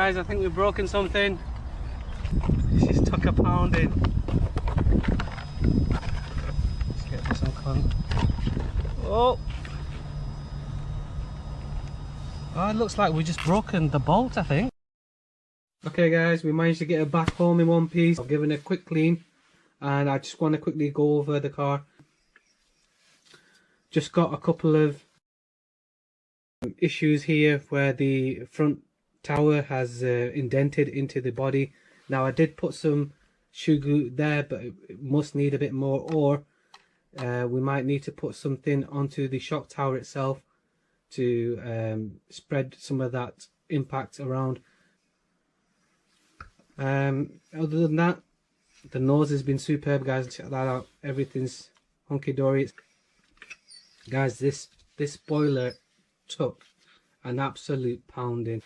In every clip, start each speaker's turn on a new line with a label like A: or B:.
A: Guys, I think we've broken something. She's took a pounding. Let's get this unclunk. Oh! Oh, it looks like we just broken the bolt, I think. Okay guys, we managed to get it back home in one piece. I've given it a quick clean and I just want to quickly go over the car. Just got a couple of issues here where the front tower has indented into the body. Now I did put some Shoe Goo there, but it must need a bit more, or we might need to put something onto the shock tower itself to spread some of that impact around. Other than that, the nose has been superb, guys. Check that out. Everything's hunky-dory. Guys, this spoiler took an absolute pounding.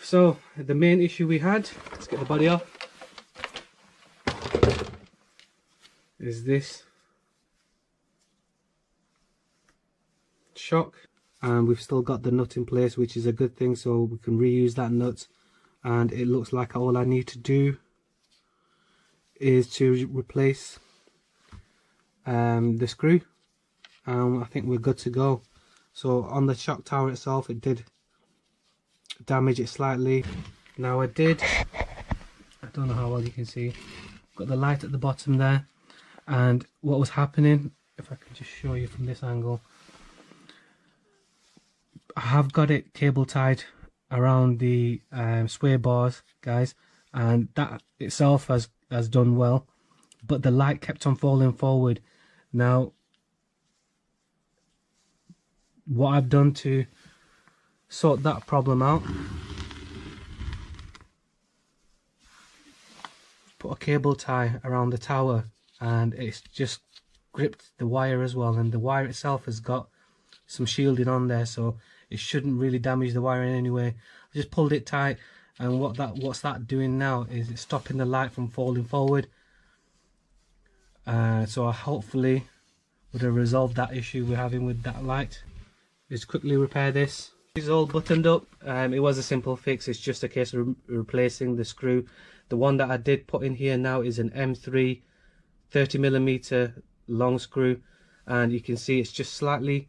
A: So the main issue we had, let's get the body off, is this shock, and we've still got the nut in place, which is a good thing, so we can reuse that nut. And it looks like all I need to do is to replace the screw, and I think we're good to go. So on the shock tower itself, it did damage it slightly. Now I don't know how well you can see, got the light at the bottom there, and what was happening, if I can just show you from this angle, I have got it cable tied around the sway bars, guys, and that itself has done well, but the light kept on falling forward. Now what I've done to sort that problem out, put a cable tie around the tower, and it's just gripped the wire as well, and the wire itself has got some shielding on there, so it shouldn't really damage the wire in any way. I just pulled it tight, and what's that doing now is it's stopping the light from falling forward. So I hopefully would have resolved that issue we're having with that light. Just quickly repair this. It's all buttoned up. It was a simple fix. It's just a case of replacing the screw. The one that I did put in here now is an M3 30mm long screw, and you can see it's just slightly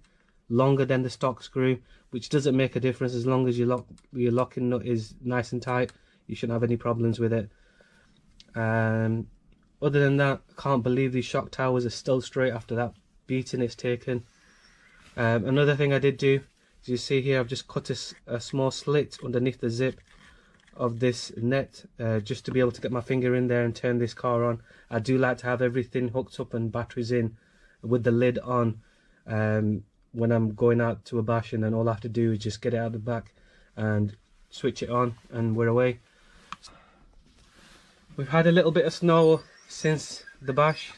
A: longer than the stock screw, which doesn't make a difference as long as your locking nut is nice and tight. You shouldn't have any problems with it. Other than that, I can't believe these shock towers are still straight after that beating it's taken. Another thing I did do, as you see here, I've just cut a small slit underneath the zip of this net, just to be able to get my finger in there and turn this car on. I do like to have everything hooked up and batteries in with the lid on when I'm going out to a bash, and then all I have to do is just get it out the back and switch it on and we're away. We've had a little bit of snow since the bash,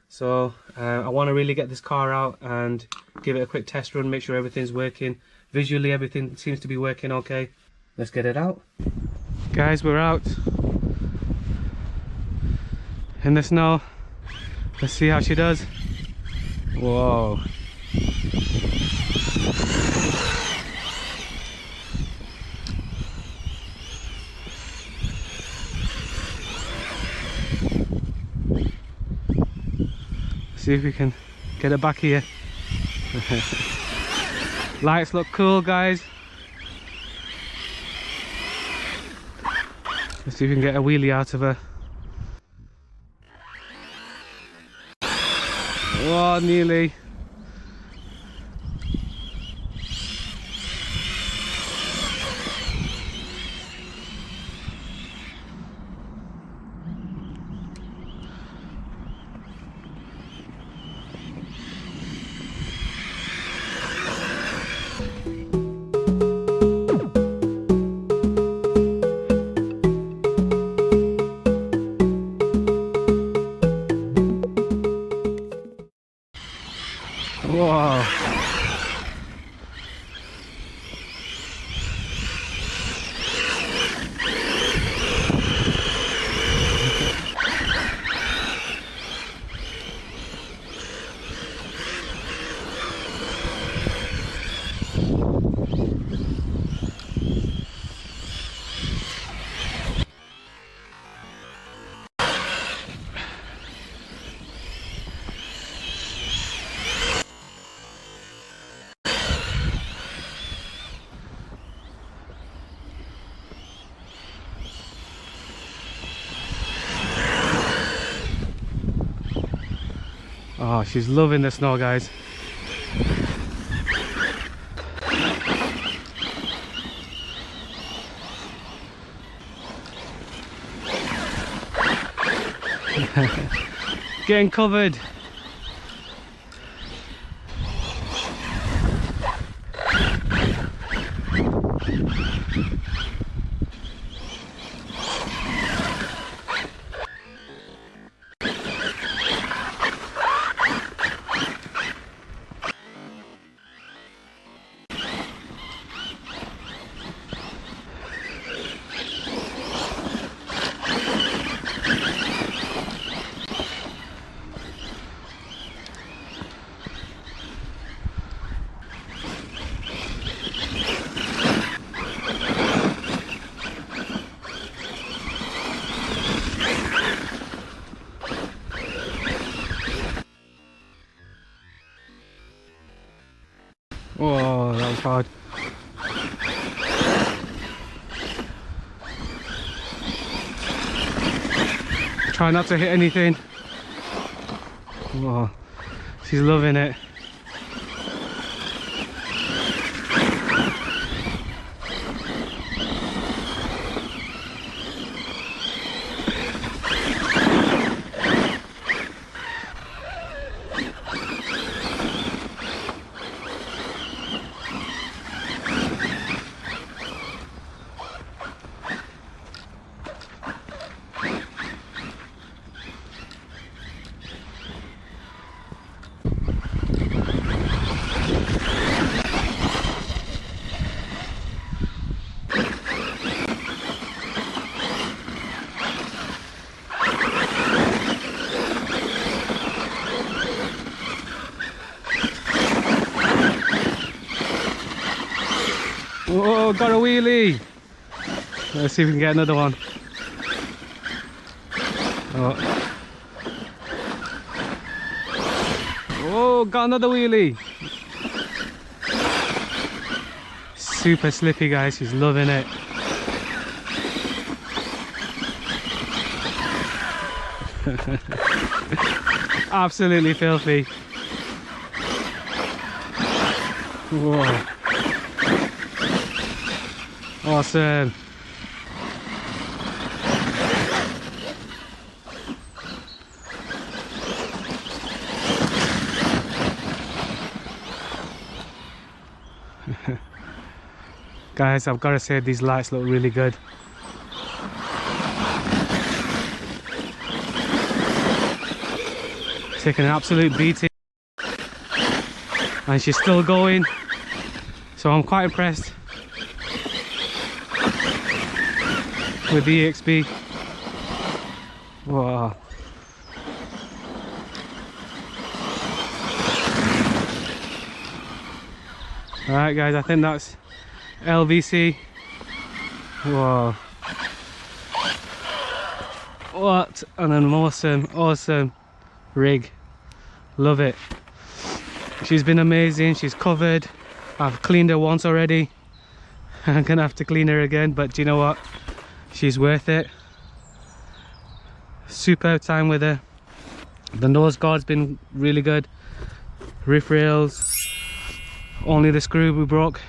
A: so I want to really get this car out and give it a quick test run, make sure everything's working. Visually everything seems to be working okay. Let's get it out. Guys, we're out in the snow. Let's see how she does. Whoa. See if we can get it back here. Lights look cool, guys. Let's see if we can get a wheelie out of her. Oh, nearly. Whoa. Oh, she's loving the snow, guys. Getting covered. Oh, that was hard. Try not to hit anything. Oh, she's loving it. Whoa, got a wheelie! Let's see if we can get another one. Oh, whoa, got another wheelie! Super slippy, guys, she's loving it. Absolutely filthy. Whoa. Awesome. Guys, I've got to say these lights look really good. Taking an absolute beating. And she's still going. So I'm quite impressed with the EXB. Wow. Alright guys, I think that's LVC. Whoa. What an awesome rig. Love it. She's been amazing. She's covered. I've cleaned her once already. I'm gonna have to clean her again, but do you know what? She's worth it. Superb time with her. The nose guard's been really good. Roof rails, only the screw we broke.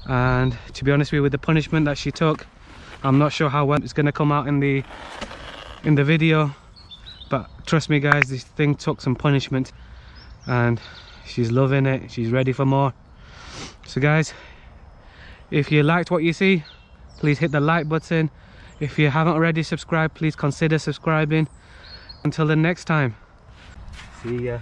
A: And to be honest with you, with the punishment that she took, I'm not sure how well it's going to come out in the video, but trust me guys, this thing took some punishment and she's loving it. She's ready for more. So guys, if you liked what you see, please hit the like button. If you haven't already subscribed, please consider subscribing. Until the next time, see ya.